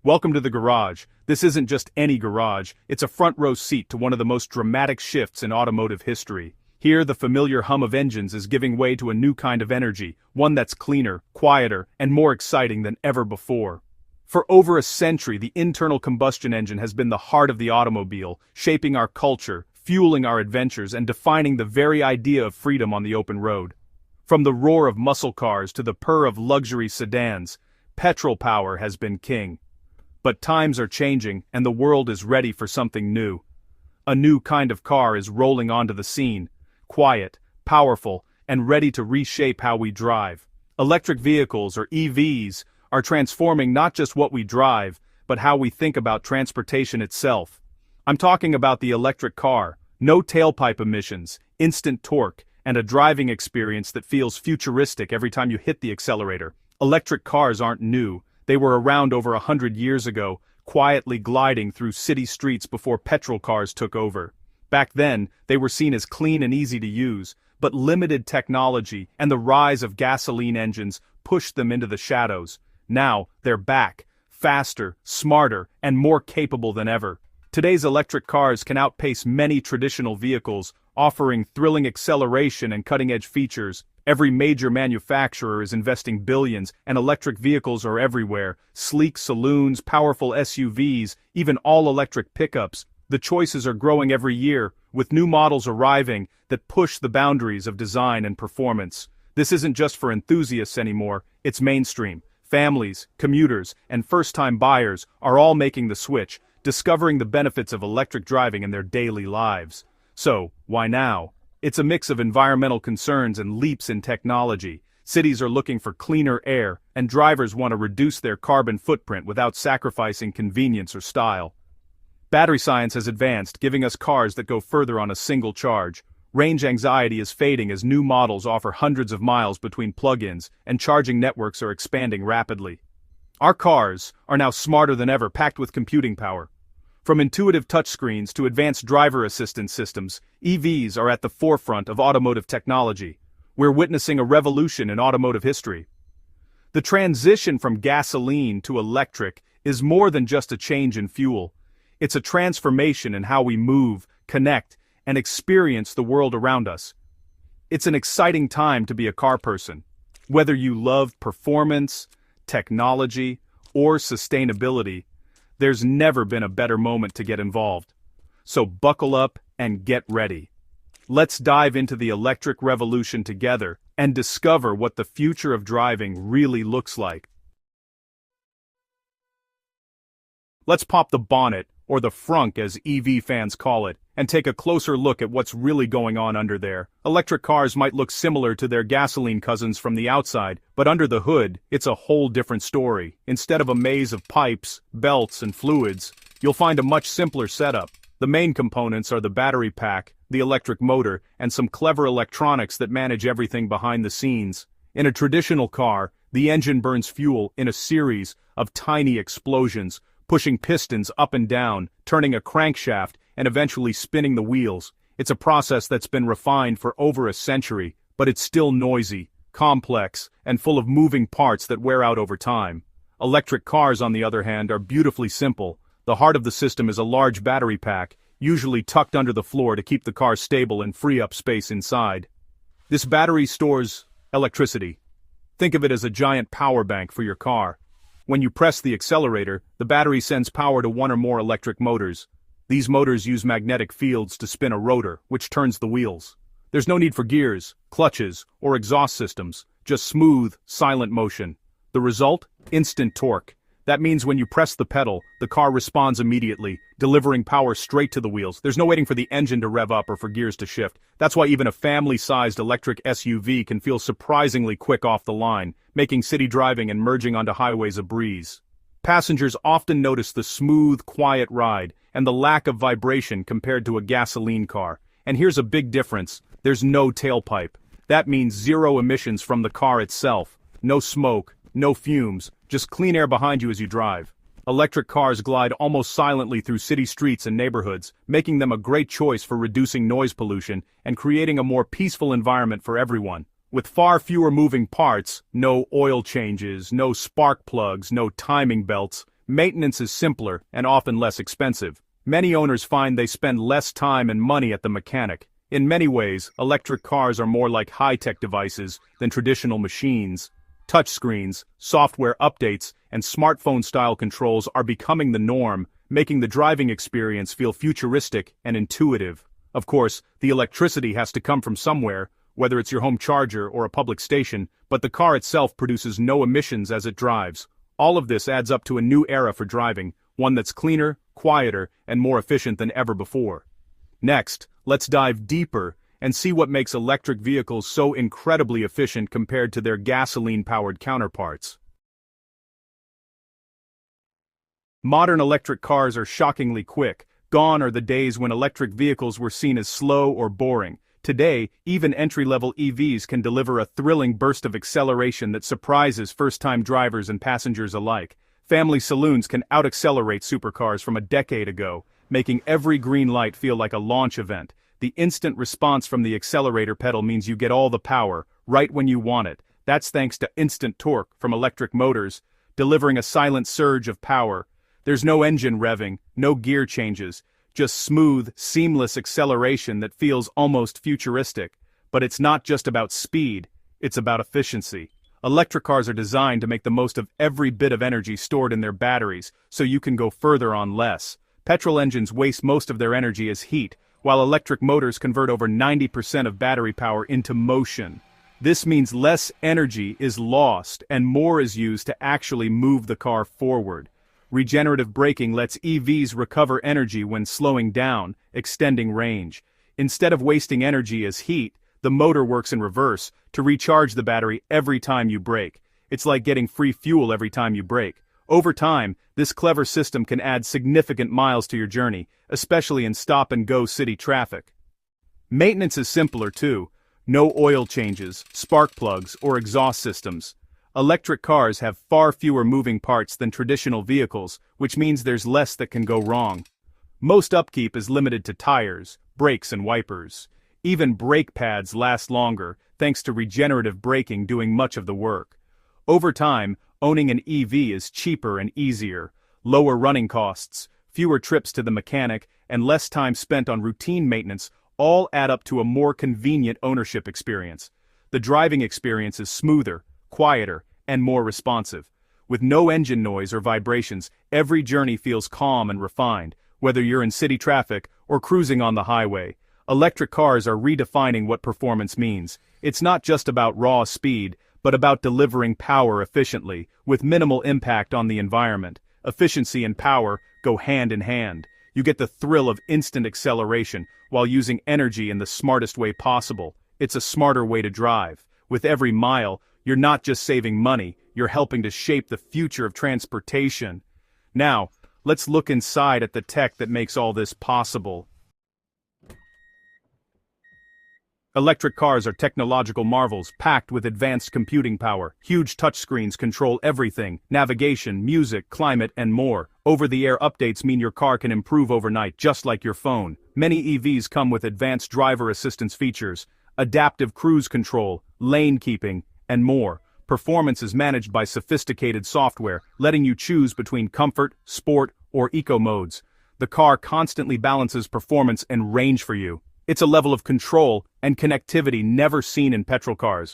Welcome to the garage. This isn't just any garage, it's a front row seat to one of the most dramatic shifts in automotive history. Here, the familiar hum of engines is giving way to a new kind of energy, one that's cleaner, quieter, and more exciting than ever before. For over a century, the internal combustion engine has been the heart of the automobile, shaping our culture, fueling our adventures, and defining the very idea of freedom on the open road. From the roar of muscle cars to the purr of luxury sedans, petrol power has been king. But times are changing, and the world is ready for something new. A new kind of car is rolling onto the scene, quiet, powerful, and ready to reshape how we drive. Electric vehicles, or EVs, are transforming not just what we drive, but how we think about transportation itself. I'm talking about the electric car, no tailpipe emissions, instant torque, and a driving experience that feels futuristic every time you hit the accelerator. Electric cars aren't new. They were around over 100 years ago, quietly gliding through city streets before petrol cars took over. Back then, they were seen as clean and easy to use, but limited technology and the rise of gasoline engines pushed them into the shadows. Now, they're back, faster, smarter, and more capable than ever. Today's electric cars can outpace many traditional vehicles, offering thrilling acceleration and cutting-edge features. Every major manufacturer is investing billions, and electric vehicles are everywhere. Sleek saloons, powerful SUVs, even all-electric pickups. The choices are growing every year, with new models arriving that push the boundaries of design and performance. This isn't just for enthusiasts anymore, it's mainstream. Families, commuters, and first-time buyers are all making the switch, discovering the benefits of electric driving in their daily lives. So, why now? It's a mix of environmental concerns and leaps in technology. Cities are looking for cleaner air, and drivers want to reduce their carbon footprint without sacrificing convenience or style. Battery science has advanced, giving us cars that go further on a single charge. Range anxiety is fading as new models offer hundreds of miles between plug-ins, and charging networks are expanding rapidly. Our cars are now smarter than ever, packed with computing power. From intuitive touchscreens to advanced driver assistance systems, EVs are at the forefront of automotive technology. We're witnessing a revolution in automotive history. The transition from gasoline to electric is more than just a change in fuel. It's a transformation in how we move, connect, and experience the world around us. It's an exciting time to be a car person. Whether you love performance, technology, or sustainability, there's never been a better moment to get involved. So buckle up and get ready. Let's dive into the electric revolution together and discover what the future of driving really looks like. Let's pop the bonnet, or the frunk as EV fans call it, and take a closer look at what's really going on under there. Electric cars might look similar to their gasoline cousins from the outside, but under the hood, it's a whole different story. Instead of a maze of pipes, belts, and fluids, you'll find a much simpler setup. The main components are the battery pack, the electric motor, and some clever electronics that manage everything behind the scenes. In a traditional car, the engine burns fuel in a series of tiny explosions, pushing pistons up and down, turning a crankshaft, and eventually spinning the wheels. It's a process that's been refined for over a century, but it's still noisy, complex, and full of moving parts that wear out over time. Electric cars, on the other hand, are beautifully simple. The heart of the system is a large battery pack, usually tucked under the floor to keep the car stable and free up space inside. This battery stores electricity. Think of it as a giant power bank for your car. When you press the accelerator, the battery sends power to one or more electric motors. These motors use magnetic fields to spin a rotor, which turns the wheels. There's no need for gears, clutches, or exhaust systems, just smooth, silent motion. The result? Instant torque. That means when you press the pedal, the car responds immediately, delivering power straight to the wheels. There's no waiting for the engine to rev up or for gears to shift. That's why even a family-sized electric SUV can feel surprisingly quick off the line, making city driving and merging onto highways a breeze. Passengers often notice the smooth, quiet ride and the lack of vibration compared to a gasoline car. And here's a big difference: there's no tailpipe. That means zero emissions from the car itself. No smoke, no fumes, just clean air behind you as you drive. Electric cars glide almost silently through city streets and neighborhoods, making them a great choice for reducing noise pollution and creating a more peaceful environment for everyone. With far fewer moving parts, no oil changes, no spark plugs, no timing belts, Maintenance is simpler and often less expensive. Many owners find they spend less time and money at the mechanic. In many ways, electric cars are more like high-tech devices than traditional machines. Touchscreens, software updates, and smartphone-style controls are becoming the norm, making the driving experience feel futuristic and intuitive. Of course, the electricity has to come from somewhere, whether it's your home charger or a public station, but the car itself produces no emissions as it drives. All of this adds up to a new era for driving, one that's cleaner, quieter, and more efficient than ever before. Next, let's dive deeper and see what makes electric vehicles so incredibly efficient compared to their gasoline-powered counterparts. Modern electric cars are shockingly quick. Gone are the days when electric vehicles were seen as slow or boring. Today, even entry-level EVs can deliver a thrilling burst of acceleration that surprises first-time drivers and passengers alike. Family saloons can out-accelerate supercars from a decade ago, making every green light feel like a launch event. The instant response from the accelerator pedal means you get all the power, right when you want it. That's thanks to instant torque from electric motors, delivering a silent surge of power. There's no engine revving, no gear changes, just smooth, seamless acceleration that feels almost futuristic. But it's not just about speed, it's about efficiency. Electric cars are designed to make the most of every bit of energy stored in their batteries, so you can go further on less. Petrol engines waste most of their energy as heat, while electric motors convert over 90% of battery power into motion. This means less energy is lost and more is used to actually move the car forward. Regenerative braking lets EVs recover energy when slowing down, extending range. Instead of wasting energy as heat, the motor works in reverse to recharge the battery every time you brake. It's like getting free fuel every time you brake. Over time, this clever system can add significant miles to your journey, especially in stop-and-go city traffic. Maintenance is simpler too. No oil changes, spark plugs, or exhaust systems. Electric cars have far fewer moving parts than traditional vehicles, which means there's less that can go wrong. Most upkeep is limited to tires, brakes, and wipers. Even brake pads last longer, thanks to regenerative braking doing much of the work. Over time, owning an EV is cheaper and easier. Lower running costs, fewer trips to the mechanic, and less time spent on routine maintenance all add up to a more convenient ownership experience. The driving experience is smoother, quieter, and more responsive. With no engine noise or vibrations, every journey feels calm and refined, whether you're in city traffic or cruising on the highway. Electric cars are redefining what performance means. It's not just about raw speed, but about delivering power efficiently, with minimal impact on the environment. Efficiency and power go hand in hand. You get the thrill of instant acceleration while using energy in the smartest way possible. It's a smarter way to drive. With every mile, you're not just saving money, you're helping to shape the future of transportation. Now, let's look inside at the tech that makes all this possible. Electric cars are technological marvels packed with advanced computing power. Huge touchscreens control everything: navigation, music, climate, and more. Over-the-air updates mean your car can improve overnight, just like your phone. Many EVs come with advanced driver assistance features, adaptive cruise control, lane keeping, and more. Performance is managed by sophisticated software, letting you choose between comfort, sport, or eco modes. The car constantly balances performance and range for you. It's a level of control and connectivity never seen in petrol cars.